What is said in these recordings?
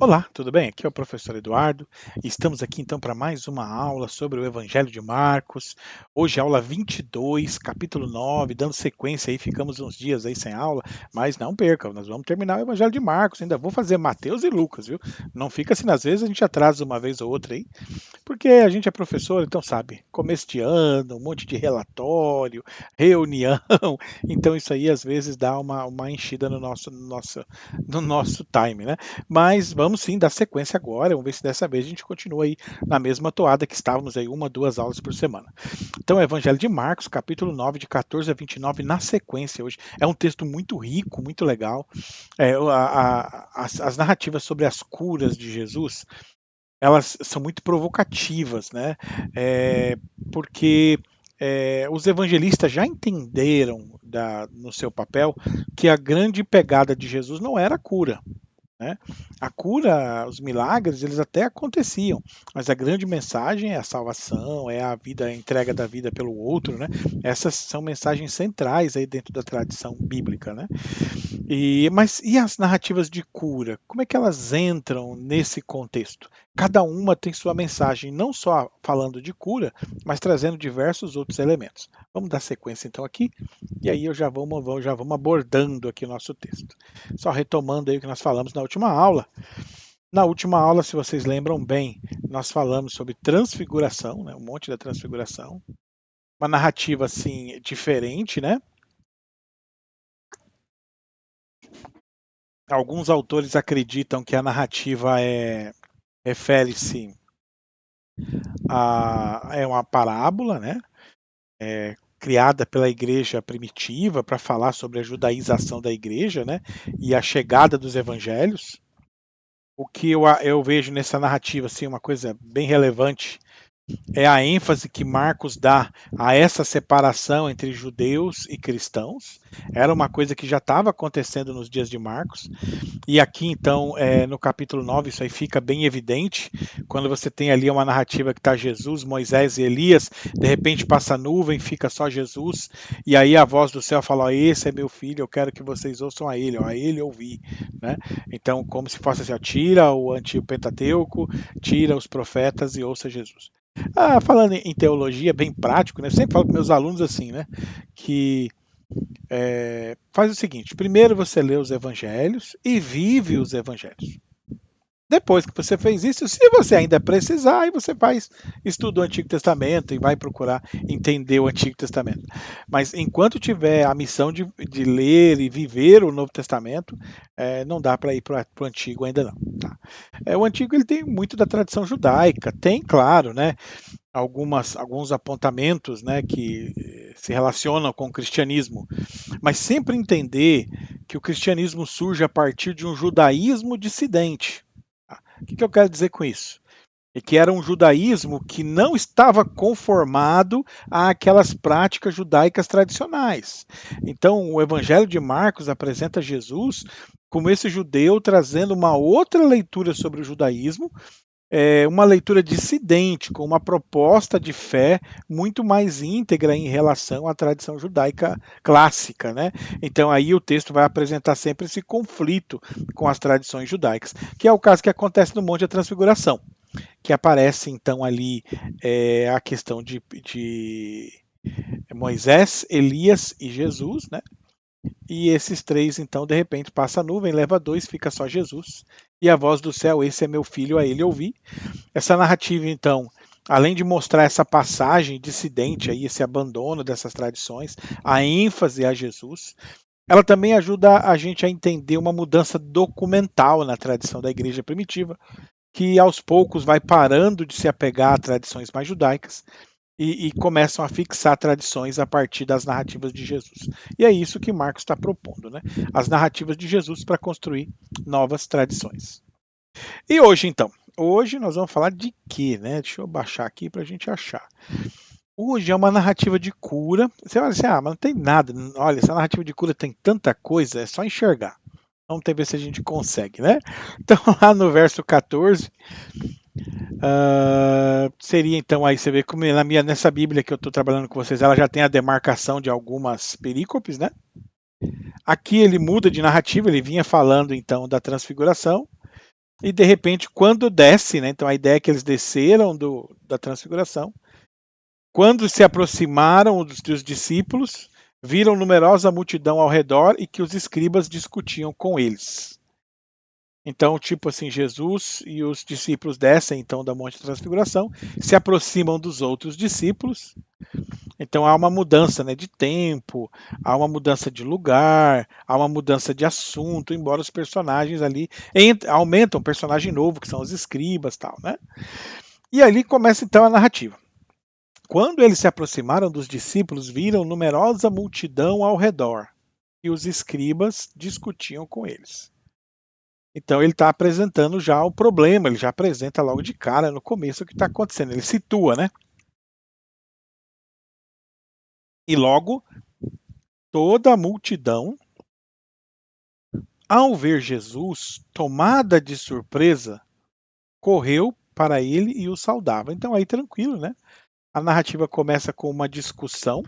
Olá, tudo bem? Aqui é o professor Eduardo e estamos aqui então para mais uma aula sobre o Evangelho de Marcos. Hoje, aula 22, capítulo 9, dando sequência aí, ficamos uns dias aí sem aula, mas não percam, nós vamos terminar o Evangelho de Marcos, ainda vou fazer Mateus e Lucas, viu? Não fica assim, às vezes a gente atrasa uma vez ou outra aí, porque a gente é professor, então sabe, começo de ano, um monte de relatório, reunião, então isso aí às vezes dá uma enchida no nosso time, né? Mas vamos sim dar sequência agora, vamos ver se dessa vez a gente continua aí na mesma toada que estávamos aí, uma, duas aulas por semana. Então, o Evangelho de Marcos, capítulo 9, de 14 a 29, na sequência hoje. É um texto muito rico, muito legal. As narrativas sobre as curas de Jesus, elas são muito provocativas, né? É, porque os evangelistas já entenderam no seu papel que a grande pegada de Jesus não era a cura, né? A cura, os milagres, eles até aconteciam, mas a grande mensagem é a salvação, é a vida, a entrega da vida pelo outro, né? Essas são mensagens centrais aí dentro da tradição bíblica, né? Mas as narrativas de cura? Como é que elas entram nesse contexto? Cada uma tem sua mensagem, não só falando de cura, mas trazendo diversos outros elementos. Vamos dar sequência então aqui, e aí já vamos abordando aqui o nosso texto. Só retomando aí o que nós falamos na última aula. Na última aula, se vocês lembram bem, nós falamos sobre transfiguração, né, um monte da transfiguração, uma narrativa assim diferente, né? Alguns autores acreditam que a narrativa refere-se a uma parábola, né? Criada pela igreja primitiva para falar sobre a judaização da igreja, né? E a chegada dos evangelhos. O que eu vejo nessa narrativa, assim, uma coisa bem relevante é a ênfase que Marcos dá a essa separação entre judeus e cristãos. Era uma coisa que já estava acontecendo nos dias de Marcos. E aqui, então, no capítulo 9, isso aí fica bem evidente. Quando você tem ali uma narrativa que está Jesus, Moisés e Elias, de repente passa a nuvem, fica só Jesus, e aí a voz do céu fala: ó, esse é meu filho, eu quero que vocês ouçam a ele ouvi. Né? Então, como se fosse assim: ó, tira o antigo Pentateuco, tira os profetas e ouça Jesus. Falando em teologia, bem prático, né? Eu sempre falo para meus alunos assim, né? Que faz o seguinte: primeiro você lê os evangelhos e vive os evangelhos. Depois que você fez isso, se você ainda precisar, aí você faz estudo do Antigo Testamento e vai procurar entender o Antigo Testamento. Mas enquanto tiver a missão de ler e viver o Novo Testamento, não dá para ir para o Antigo ainda não. Tá? O Antigo ele tem muito da tradição judaica, tem, claro, né, alguns apontamentos, né, que se relacionam com o cristianismo, mas sempre entender que o cristianismo surge a partir de um judaísmo dissidente. O que eu quero dizer com isso? É que era um judaísmo que não estava conformado àquelas práticas judaicas tradicionais. Então, o Evangelho de Marcos apresenta Jesus como esse judeu trazendo uma outra leitura sobre o judaísmo, uma leitura dissidente, com uma proposta de fé muito mais íntegra em relação à tradição judaica clássica, né? Então aí o texto vai apresentar sempre esse conflito com as tradições judaicas, que é o caso que acontece no Monte da Transfiguração, que aparece então ali a questão de Moisés, Elias e Jesus, né? E esses três, então, de repente, passa a nuvem, leva dois, fica só Jesus. E a voz do céu: esse é meu filho, a ele ouvi. Essa narrativa, então, além de mostrar essa passagem dissidente, aí, esse abandono dessas tradições, a ênfase a Jesus, ela também ajuda a gente a entender uma mudança documental na tradição da igreja primitiva, que aos poucos vai parando de se apegar a tradições mais judaicas e começam a fixar tradições a partir das narrativas de Jesus. E é isso que Marcos está propondo, né? As narrativas de Jesus para construir novas tradições. E hoje, então? Hoje nós vamos falar de quê, né? Deixa eu baixar aqui para a gente achar. Hoje é uma narrativa de cura. Você vai dizer, mas não tem nada. Olha, essa narrativa de cura tem tanta coisa, é só enxergar. Vamos ver se a gente consegue, né? Então, lá no verso 14, seria então aí, você vê como nessa Bíblia que eu estou trabalhando com vocês, ela já tem a demarcação de algumas perícopes, né? Aqui ele muda de narrativa, ele vinha falando então da transfiguração. E de repente, quando desce, né, então a ideia é que eles desceram da transfiguração, quando se aproximaram dos discípulos, viram numerosa multidão ao redor e que os escribas discutiam com eles. Então, tipo assim, Jesus e os discípulos descem então da Monte da Transfiguração, se aproximam dos outros discípulos. Então há uma mudança, né, de tempo, há uma mudança de lugar, há uma mudança de assunto, embora os personagens ali aumentam um personagem novo, que são os escribas, tal, né? E ali começa então a narrativa. Quando eles se aproximaram dos discípulos, viram numerosa multidão ao redor, e os escribas discutiam com eles. Então ele está apresentando já o problema, ele já apresenta logo de cara no começo o que está acontecendo, ele situa, né? E logo toda a multidão, ao ver Jesus, tomada de surpresa, correu para ele e o saudava. Então aí tranquilo, né? A narrativa começa com uma discussão.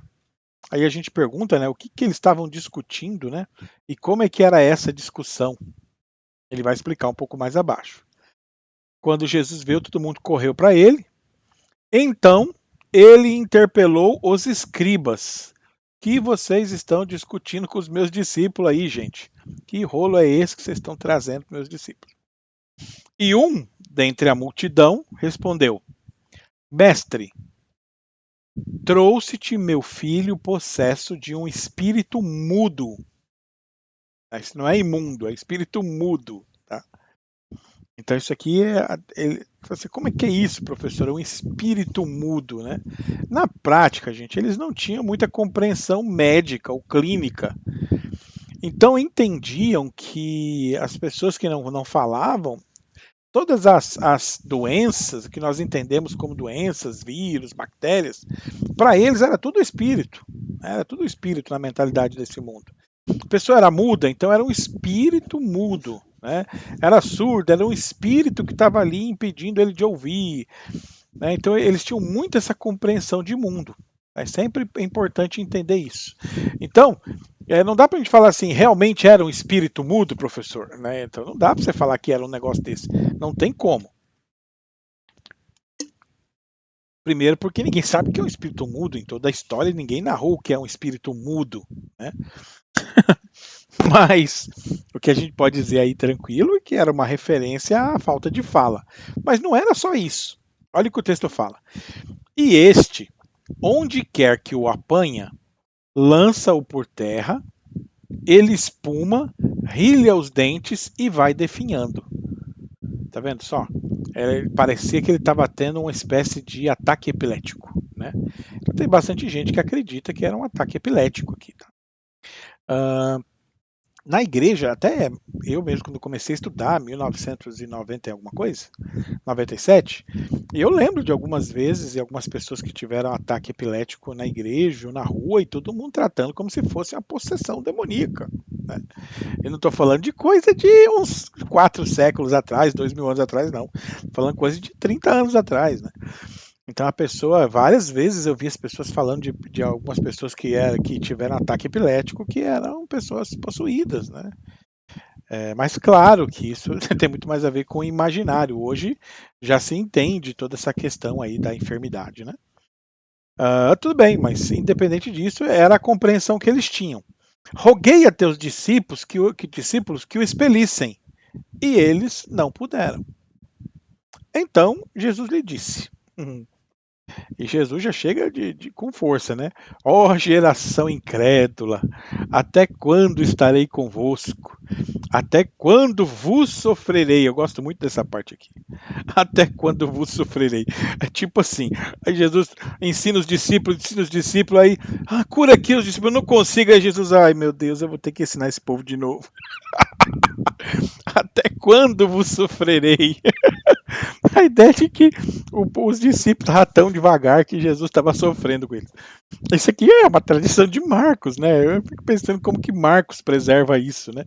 Aí a gente pergunta, né, o que eles estavam discutindo, né? E como é que era essa discussão? Ele vai explicar um pouco mais abaixo. Quando Jesus veio, todo mundo correu para ele. Então, ele interpelou os escribas. Que vocês estão discutindo com os meus discípulos aí, gente? Que rolo é esse que vocês estão trazendo para meus discípulos? E um dentre a multidão respondeu: Mestre, trouxe-te meu filho possesso de um espírito mudo. Isso não é imundo, é espírito mudo. Tá? Então isso aqui como é que é isso, professor? É um espírito mudo, né? Na prática, gente, eles não tinham muita compreensão médica ou clínica. Então entendiam que as pessoas que não falavam, todas as doenças que nós entendemos como doenças, vírus, bactérias, para eles era tudo espírito. Era tudo espírito na mentalidade desse mundo. A pessoa era muda, então era um espírito mudo. Né? Era surdo, era um espírito que estava ali impedindo ele de ouvir. Né? Então eles tinham muito essa compreensão de mundo. É sempre importante entender isso. Então, não dá para a gente falar assim, realmente era um espírito mudo, professor. Né? Então não dá para você falar que era um negócio desse. Não tem como. Primeiro porque ninguém sabe o que é um espírito mudo. Em toda a história ninguém narrou o que é um espírito mudo. Né? Mas o que a gente pode dizer aí tranquilo é que era uma referência à falta de fala. Mas não era só isso. Olha o que o texto fala. E este, onde quer que o apanha, lança-o por terra, ele espuma, rilha os dentes e vai definhando. Tá vendo só? Parecia que ele estava tendo uma espécie de ataque epilético. Né? Então, tem bastante gente que acredita que era um ataque epilético aqui. Tá? Na igreja, até eu mesmo quando comecei a estudar, 1990 e alguma coisa, 97, e eu lembro de algumas vezes e algumas pessoas que tiveram ataque epilético na igreja ou na rua e todo mundo tratando como se fosse uma possessão demoníaca. Né? Eu não estou falando de coisa de uns 4 séculos atrás, 2000 anos atrás, não. Estou falando coisa de 30 anos atrás. Né? Então a pessoa, várias vezes eu vi as pessoas falando de algumas pessoas que tiveram ataque epilético que eram pessoas possuídas, né? Mas claro que isso tem muito mais a ver com o imaginário. Hoje já se entende toda essa questão aí da enfermidade, né? Tudo bem, mas independente disso, era a compreensão que eles tinham. Roguei a teus discípulos que o expelissem, e eles não puderam. Então Jesus lhe disse. E Jesus já chega com força, né? Ó geração incrédula, até quando estarei convosco? Até quando vos sofrerei? Eu gosto muito dessa parte aqui. Até quando vos sofrerei? É tipo assim, aí Jesus ensina os discípulos, aí, cura aqui os discípulos, eu não consigo, aí Jesus, ai meu Deus, eu vou ter que ensinar esse povo de novo. Até quando vos sofrerei? a ideia de que os discípulos estavam tão devagar que Jesus estava sofrendo com eles. Isso aqui é uma tradição de Marcos, né? Eu fico pensando como que Marcos preserva isso, né?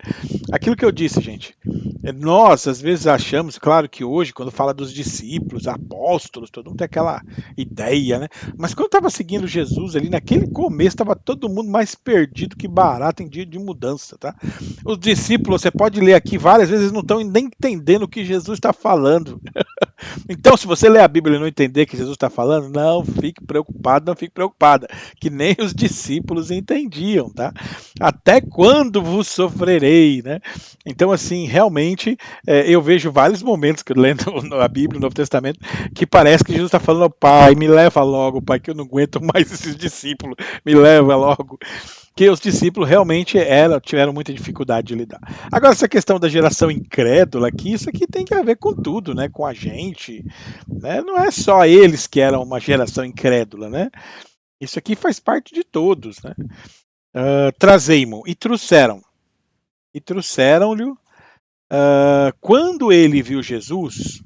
Aquilo que eu disse, gente, nós às vezes achamos, claro que hoje, quando fala dos discípulos, apóstolos, todo mundo tem aquela ideia, né? Mas quando estava seguindo Jesus ali, naquele começo, estava todo mundo mais perdido que barato em dia de mudança, tá? Os discípulos, você pode ler aqui várias vezes, não estão nem entendendo o que Jesus está falando. Então, se você ler a Bíblia e não entender o que Jesus está falando, não fique preocupado, não fique preocupada, que nem os discípulos entendiam, tá? Até quando vos sofrerei, né? Então, assim, realmente, eu vejo vários momentos que lendo a Bíblia, o Novo Testamento, que parece que Jesus está falando, Pai, me leva logo, Pai, que eu não aguento mais esses discípulos, me leva logo. Que os discípulos realmente tiveram muita dificuldade de lidar. Agora, essa questão da geração incrédula aqui, isso aqui tem que ver com tudo, né? Com a gente, né? Não é só eles que eram uma geração incrédula, né? Isso aqui faz parte de todos, né? Trazei-mo e trouxeram-lhe. Quando ele viu Jesus,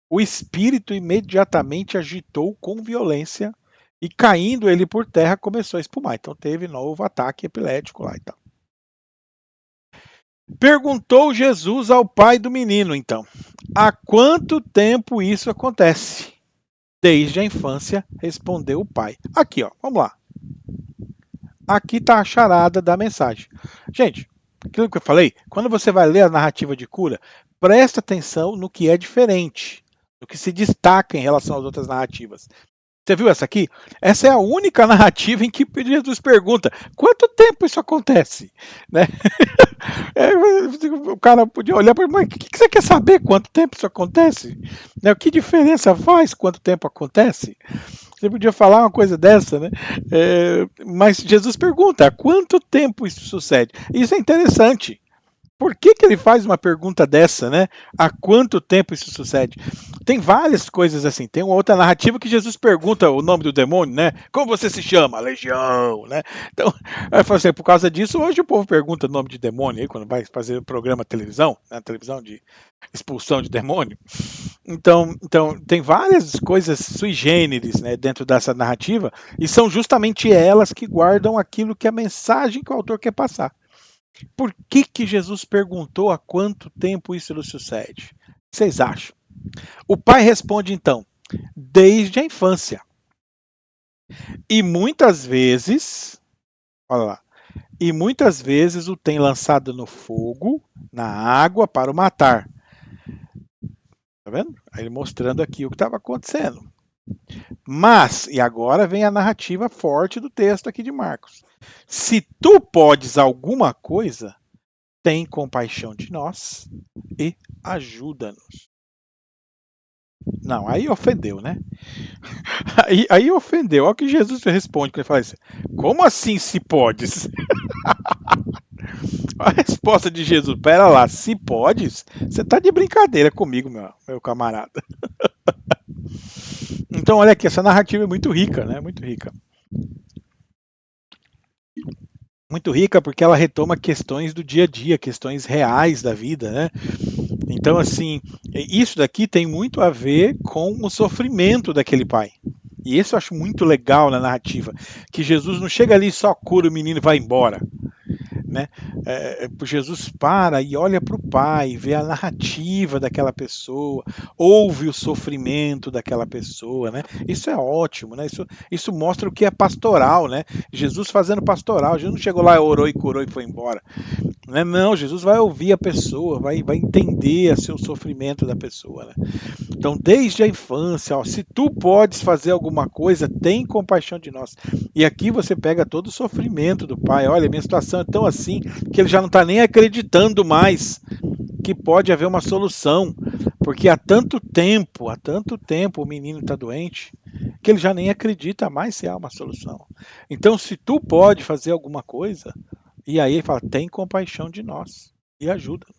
o espírito imediatamente agitou com violência e caindo ele por terra começou a espumar. Então teve novo ataque epilético lá e tal. Perguntou Jesus ao pai do menino, então: há quanto tempo isso acontece? Desde a infância, respondeu o pai. Aqui, ó, vamos lá. Aqui está a charada da mensagem. Gente, aquilo que eu falei, quando você vai ler a narrativa de cura, presta atenção no que é diferente, no que se destaca em relação às outras narrativas. Você viu essa aqui? Essa é a única narrativa em que Jesus pergunta: quanto tempo isso acontece? Né? O cara podia olhar para ele, mas o que você quer saber quanto tempo isso acontece? Né? Que diferença faz quanto tempo acontece? Você podia falar uma coisa dessa, né? Mas Jesus pergunta: há quanto tempo isso sucede? Isso é interessante. Por que ele faz uma pergunta dessa, né? Há quanto tempo isso sucede? Tem várias coisas assim. Tem uma outra narrativa que Jesus pergunta o nome do demônio, né? Como você se chama? Legião, né? Então, assim, por causa disso, hoje o povo pergunta o nome de demônio aí, quando vai fazer programa televisão, né? Televisão de expulsão de demônio. Então, tem várias coisas sui generis, né, dentro dessa narrativa, e são justamente elas que guardam aquilo que é a mensagem que o autor quer passar. Por que Jesus perguntou há quanto tempo isso lhe sucede? Vocês acham? O pai responde então: desde a infância. E muitas vezes, olha lá, e muitas vezes o tem lançado no fogo, na água para o matar. Tá vendo? Aí ele mostrando aqui o que estava acontecendo. Mas, e agora vem a narrativa forte do texto aqui de Marcos. Se tu podes alguma coisa, tem compaixão de nós e ajuda-nos. Não, aí ofendeu, né? Aí ofendeu. Olha o que Jesus responde, que ele fala assim: como assim se podes? A resposta de Jesus: pera lá, se podes? Você tá de brincadeira comigo, meu camarada. Então, olha aqui, essa narrativa é muito rica, né? Muito rica. Muito rica porque ela retoma questões do dia a dia, questões reais da vida, né? Então, assim, isso daqui tem muito a ver com o sofrimento daquele pai. E isso eu acho muito legal na narrativa, que Jesus não chega ali e só cura o menino e vai embora. Né? Jesus para e olha para o pai, vê a narrativa daquela pessoa, ouve o sofrimento daquela pessoa, né? Isso é ótimo, né? Isso mostra o que é pastoral, né? Jesus fazendo pastoral, Jesus não chegou lá, orou e curou e foi embora. Né? Não, Jesus vai ouvir a pessoa, vai entender o seu sofrimento da pessoa. Né? Então, desde a infância, ó, se tu podes fazer alguma coisa, tem compaixão de nós. E aqui você pega todo o sofrimento do pai. Olha, minha situação é tão assim que ele já não está nem acreditando mais que pode haver uma solução, porque há tanto tempo o menino está doente, que ele já nem acredita mais se há uma solução. Então, se tu pode fazer alguma coisa, e aí ele fala, tem compaixão de nós e ajuda-nos.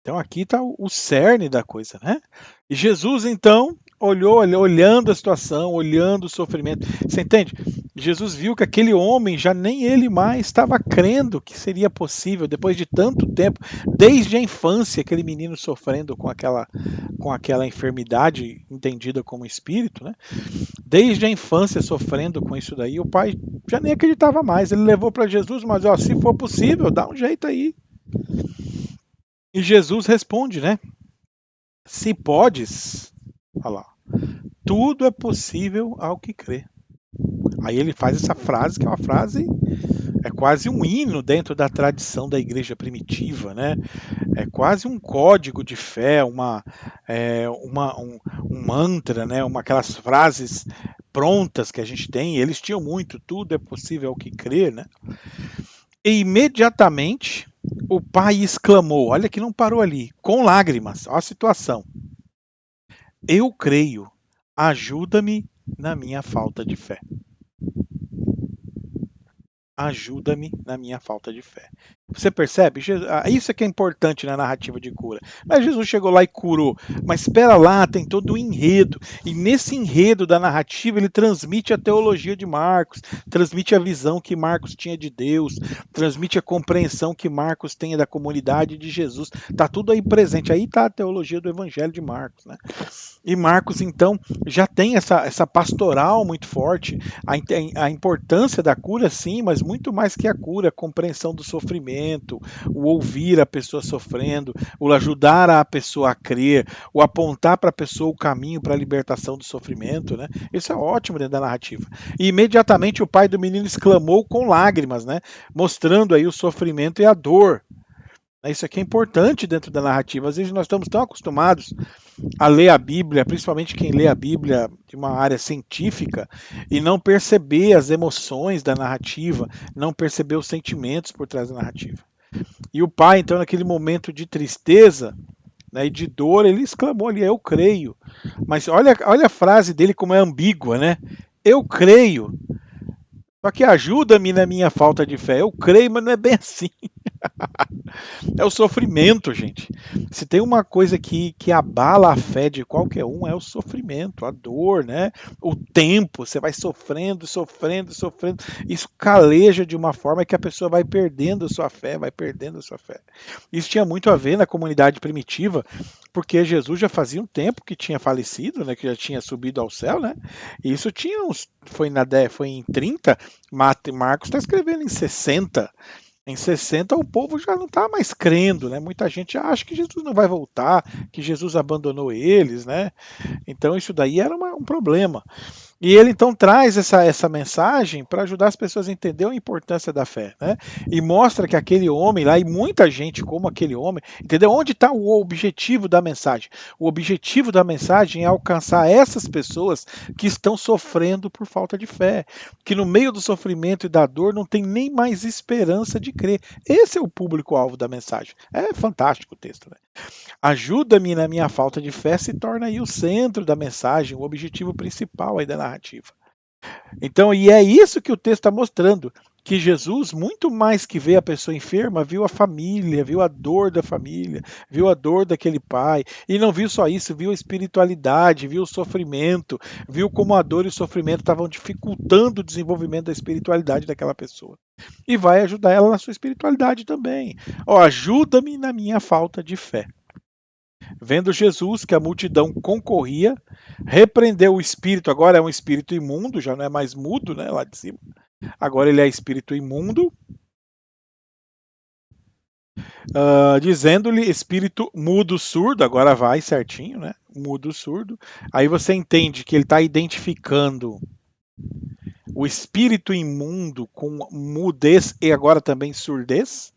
Então aqui está o cerne da coisa, né? E Jesus, então, olhando a situação, olhando o sofrimento. Você entende? Jesus viu que aquele homem já nem ele mais estava crendo que seria possível, depois de tanto tempo, desde a infância, aquele menino sofrendo com aquela enfermidade entendida como espírito, né? Desde a infância sofrendo com isso daí, o pai já nem acreditava mais. Ele levou para Jesus, mas ó, se for possível, dá um jeito aí. E Jesus responde, né? Se podes, olha lá, tudo é possível ao que crê. Aí ele faz essa frase, que é uma frase, é quase um hino dentro da tradição da igreja primitiva, né? É quase um código de fé, um mantra, né? Aquelas frases prontas que a gente tem. Eles tinham muito, tudo é possível ao que crer, né? E imediatamente o pai exclamou, olha que não parou ali, com lágrimas, olha a situação. Eu creio, ajuda-me na minha falta de fé. Ajuda-me na minha falta de fé. Você percebe? Isso é que é importante na narrativa de cura. Mas Jesus chegou lá e curou. Mas espera lá, tem todo o enredo. E nesse enredo da narrativa, ele transmite a teologia de Marcos, transmite a visão que Marcos tinha de Deus, transmite a compreensão que Marcos tem da comunidade de Jesus. Está tudo aí presente. Aí está a teologia do Evangelho de Marcos, né? E Marcos, então, já tem essa pastoral muito forte, a importância da cura, sim, mas muito mais que a cura, a compreensão do sofrimento, o ouvir a pessoa sofrendo, o ajudar a pessoa a crer, o apontar para a pessoa o caminho para a libertação do sofrimento, né? Isso é ótimo dentro da narrativa. E imediatamente o pai do menino exclamou com lágrimas, né? Mostrando aí o sofrimento e a dor. Isso aqui é importante dentro da narrativa. Às vezes nós estamos tão acostumados a ler a Bíblia, principalmente quem lê a Bíblia de uma área científica, e não perceber as emoções da narrativa, não perceber os sentimentos por trás da narrativa. E o pai, então, naquele momento de tristeza, né, e de dor, ele exclamou ali, eu creio. Mas olha a frase dele como é ambígua, né? Eu creio. Só que ajuda-me na minha falta de fé. Eu creio, mas não é bem assim. É o sofrimento, gente. Se tem uma coisa que abala a fé de qualquer um, é o sofrimento, a dor, né? O tempo, você vai sofrendo, sofrendo, sofrendo. Isso caleja de uma forma que a pessoa vai perdendo a sua fé, vai perdendo a sua fé. Isso tinha muito a ver na comunidade primitiva, porque Jesus já fazia um tempo que tinha falecido, né? Que já tinha subido ao céu, né? E isso tinha uns. Foi em 30, Marcos está escrevendo em 60. Em 60 o povo já não está mais crendo, né? Muita gente acha que Jesus não vai voltar, que Jesus abandonou eles, né? Então isso daí era um problema. E ele então traz essa mensagem para ajudar as pessoas a entender a importância da fé, né? E mostra que aquele homem lá, e muita gente como aquele homem, entendeu? Onde está o objetivo da mensagem? O objetivo da mensagem é alcançar essas pessoas que estão sofrendo por falta de fé, que no meio do sofrimento e da dor não tem nem mais esperança de crer. Esse é o público-alvo da mensagem. É fantástico o texto, né? Ajuda-me na minha falta de fé se torna aí o centro da mensagem, o objetivo principal aí da narrativa. Então, e é isso que o texto está mostrando, que Jesus, muito mais que ver a pessoa enferma, viu a família, viu a dor da família, viu a dor daquele pai, e não viu só isso, viu a espiritualidade, viu o sofrimento, viu como a dor e o sofrimento estavam dificultando o desenvolvimento da espiritualidade daquela pessoa. E vai ajudar ela na sua espiritualidade também. Ó, ajuda-me na minha falta de fé. Vendo Jesus que a multidão concorria, repreendeu o espírito, agora é um espírito imundo, já não é mais mudo, né, lá de cima. Agora ele é espírito imundo, dizendo-lhe espírito mudo surdo, agora vai certinho, né? Mudo surdo. Aí você entende que ele está identificando o espírito imundo com mudez e agora também surdez.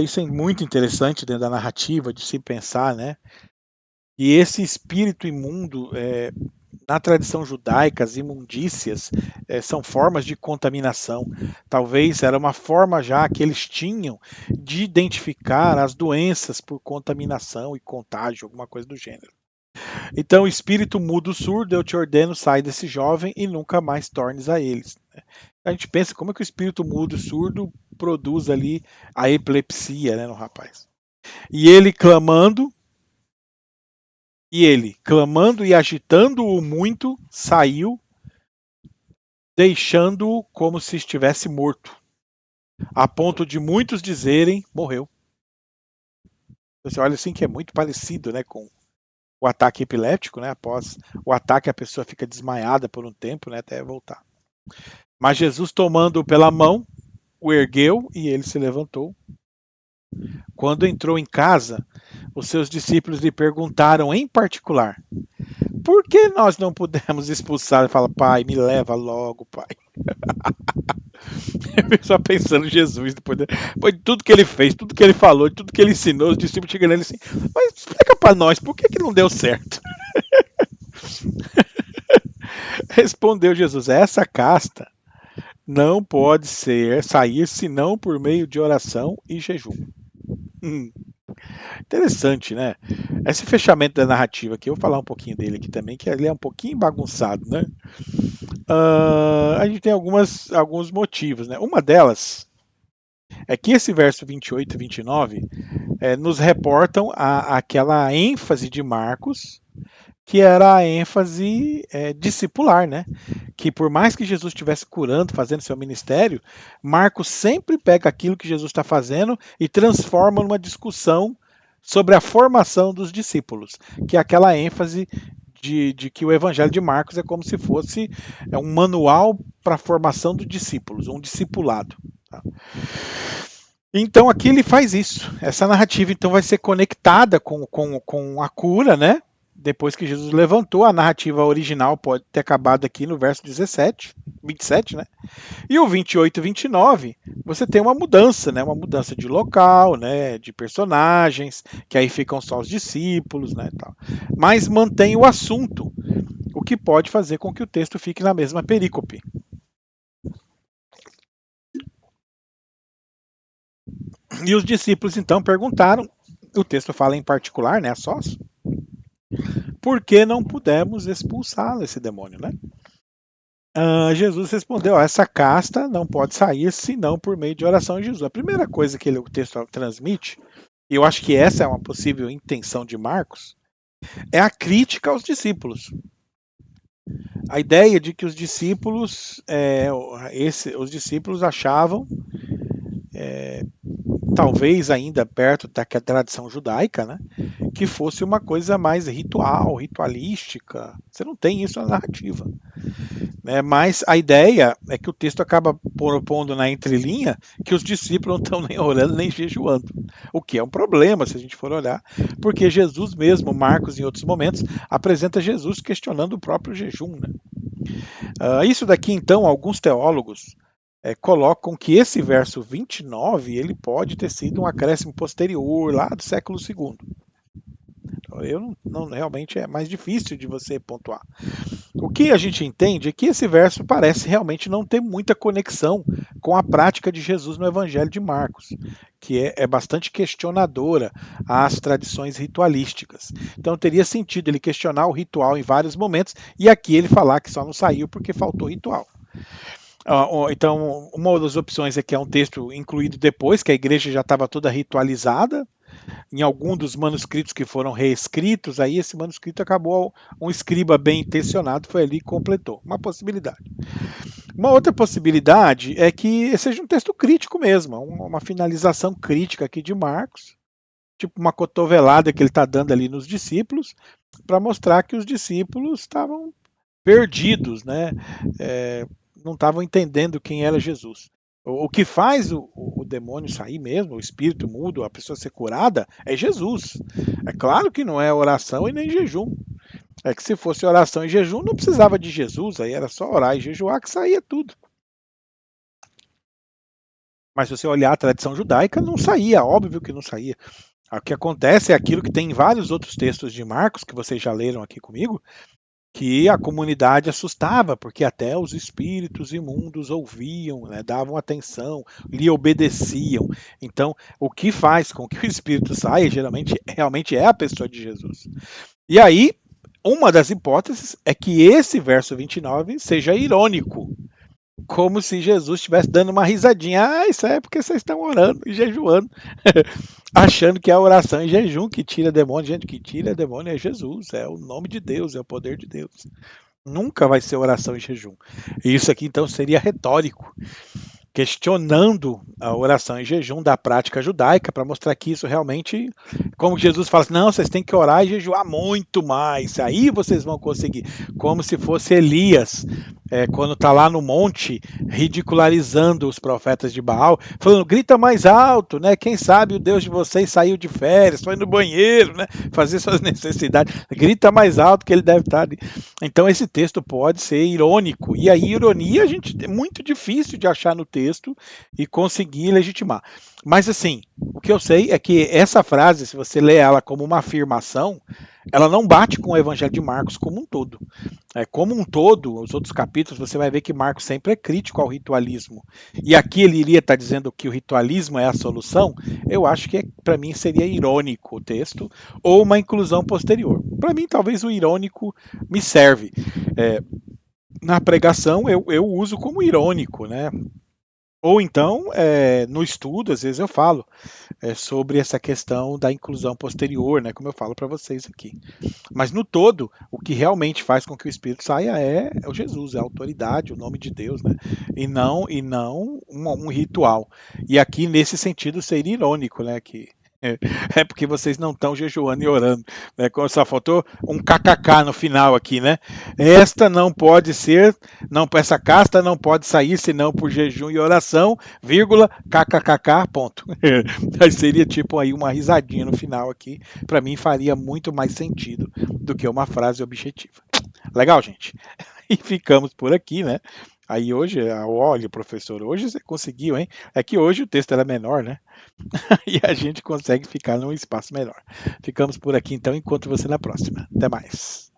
Isso é muito interessante dentro da narrativa de se pensar, né? E esse espírito imundo, na tradição judaica, as imundícias são formas de contaminação. Talvez era uma forma já que eles tinham de identificar as doenças por contaminação e contágio, alguma coisa do gênero. Então, espírito mudo surdo, eu te ordeno, sai desse jovem e nunca mais tornes a eles. A gente pensa como é que o espírito mudo surdo produz ali a epilepsia, né, no rapaz. E ele clamando, E ele, clamando e agitando-o muito, saiu, deixando-o como se estivesse morto, a ponto de muitos dizerem, morreu. Você olha assim que é muito parecido, né, com o ataque epiléptico, né? Após o ataque a pessoa fica desmaiada por um tempo, né, até voltar. Mas Jesus tomando-o pela mão, o ergueu e ele se levantou. Quando entrou em casa, os seus discípulos lhe perguntaram em particular: por que nós não pudemos expulsar? Ele fala: pai, me leva logo, pai. Só pensando em Jesus, depois de tudo que ele fez, tudo que ele falou, de tudo que ele ensinou, os discípulos chegam nele assim: mas explica para nós, por que não deu certo? Respondeu Jesus: essa casta não pode sair senão por meio de oração e jejum. Interessante, né? Esse fechamento da narrativa aqui, eu vou falar um pouquinho dele aqui também, que ele é um pouquinho bagunçado, né? A gente tem alguns motivos, né? Uma delas é que esse verso 28 e 29 nos reportam aquela ênfase de Marcos, que era a ênfase discipular, né? Que por mais que Jesus estivesse curando, fazendo seu ministério, Marcos sempre pega aquilo que Jesus está fazendo e transforma numa discussão sobre a formação dos discípulos, que é aquela ênfase de que o Evangelho de Marcos é como se fosse um manual para a formação dos discípulos, um discipulado. Tá? Então aqui ele faz isso. Essa narrativa então vai ser conectada com a cura, né? Depois que Jesus levantou, a narrativa original pode ter acabado aqui no verso 27, né? E o 28 e 29, você tem uma mudança, né? Uma mudança de local, né? De personagens, que aí ficam só os discípulos, né? Tal. Mas mantém o assunto, o que pode fazer com que o texto fique na mesma perícope. E os discípulos então perguntaram, o texto fala em particular, né? A sós, por que não pudemos expulsá-lo, esse demônio, né? Jesus respondeu: essa casta não pode sair senão por meio de oração em Jesus. A primeira coisa que o texto transmite, e eu acho que essa é uma possível intenção de Marcos, é a crítica aos discípulos. A ideia de que os discípulos, os discípulos achavam, talvez ainda perto da tradição judaica, né, que fosse uma coisa mais ritual, ritualística. Você não tem isso na narrativa. Mas a ideia é que o texto acaba propondo na entrelinha que os discípulos não estão nem orando nem jejuando, o que é um problema se a gente for olhar, porque Jesus mesmo, Marcos em outros momentos, apresenta Jesus questionando o próprio jejum. Né? Isso daqui então, alguns teólogos colocam que esse verso 29 ele pode ter sido um acréscimo posterior lá do século II. Eu não realmente é mais difícil de você pontuar. O que a gente entende é que esse verso parece realmente não ter muita conexão com a prática de Jesus no Evangelho de Marcos, que é bastante questionadora às tradições ritualísticas. Então teria sentido ele questionar o ritual em vários momentos e aqui ele falar que só não saiu porque faltou ritual. Então, uma das opções é que é um texto incluído depois, que a igreja já estava toda ritualizada, em algum dos manuscritos que foram reescritos, aí esse manuscrito acabou, um escriba bem intencionado foi ali e completou. Uma possibilidade. Uma outra possibilidade é que seja um texto crítico mesmo, uma finalização crítica aqui de Marcos, tipo uma cotovelada que ele está dando ali nos discípulos, para mostrar que os discípulos estavam perdidos, né? Não estavam entendendo quem era Jesus. O que faz o demônio sair mesmo, o espírito mudo, a pessoa ser curada, é Jesus. É claro que não é oração e nem jejum. É que se fosse oração e jejum, não precisava de Jesus, aí era só orar e jejuar que saía tudo. Mas se você olhar a tradição judaica, não saía, óbvio que não saía. O que acontece é aquilo que tem em vários outros textos de Marcos, que vocês já leram aqui comigo, que a comunidade assustava, porque até os espíritos imundos ouviam, né, davam atenção, lhe obedeciam. Então, o que faz com que o espírito saia, geralmente, realmente é a pessoa de Jesus. E aí, uma das hipóteses é que esse verso 29 seja irônico, como se Jesus estivesse dando uma risadinha. Ah, isso é porque vocês estão orando e jejuando, achando que é a oração em jejum que tira demônio. Gente, que tira demônio é Jesus, é o nome de Deus, é o poder de Deus. Nunca vai ser oração em jejum. E isso aqui então seria retórico, questionando a oração em jejum da prática judaica para mostrar que isso realmente, como Jesus fala assim, não, vocês têm que orar e jejuar muito mais, aí vocês vão conseguir, como se fosse Elias, quando está lá no monte, ridicularizando os profetas de Baal, falando, grita mais alto, né? Quem sabe o Deus de vocês saiu de férias, foi no banheiro, né? Fazer suas necessidades, grita mais alto que ele deve estar ali. Então esse texto pode ser irônico, e a ironia a gente é muito difícil de achar no texto e conseguir legitimar. Mas assim, o que eu sei é que essa frase, se você lê ela como uma afirmação, ela não bate com o Evangelho de Marcos como um todo. Como um todo, os outros capítulos, você vai ver que Marcos sempre é crítico ao ritualismo. E aqui ele iria estar dizendo que o ritualismo é a solução. Eu acho que para mim seria irônico o texto, ou uma inclusão posterior. Para mim, talvez o irônico me serve. É, na pregação eu uso como irônico, né? Ou então, no estudo, às vezes eu falo sobre essa questão da inclusão posterior, né? Como eu falo para vocês aqui. Mas no todo, o que realmente faz com que o Espírito saia é o Jesus, é a autoridade, o nome de Deus, né? E não um ritual. E aqui, nesse sentido, seria irônico, né? Que é porque vocês não estão jejuando e orando, né? Só faltou um kkk no final aqui, né? Esta não pode ser, não, essa casta não pode sair senão por jejum e oração, vírgula, kkkk, ponto. Aí seria tipo aí uma risadinha no final aqui, para mim faria muito mais sentido do que uma frase objetiva. Legal, gente? E ficamos por aqui, né? Aí hoje, olha, professor, hoje você conseguiu, hein? É que hoje o texto era menor, né? E a gente consegue ficar num espaço melhor. Ficamos por aqui então, encontro você na próxima. Até mais.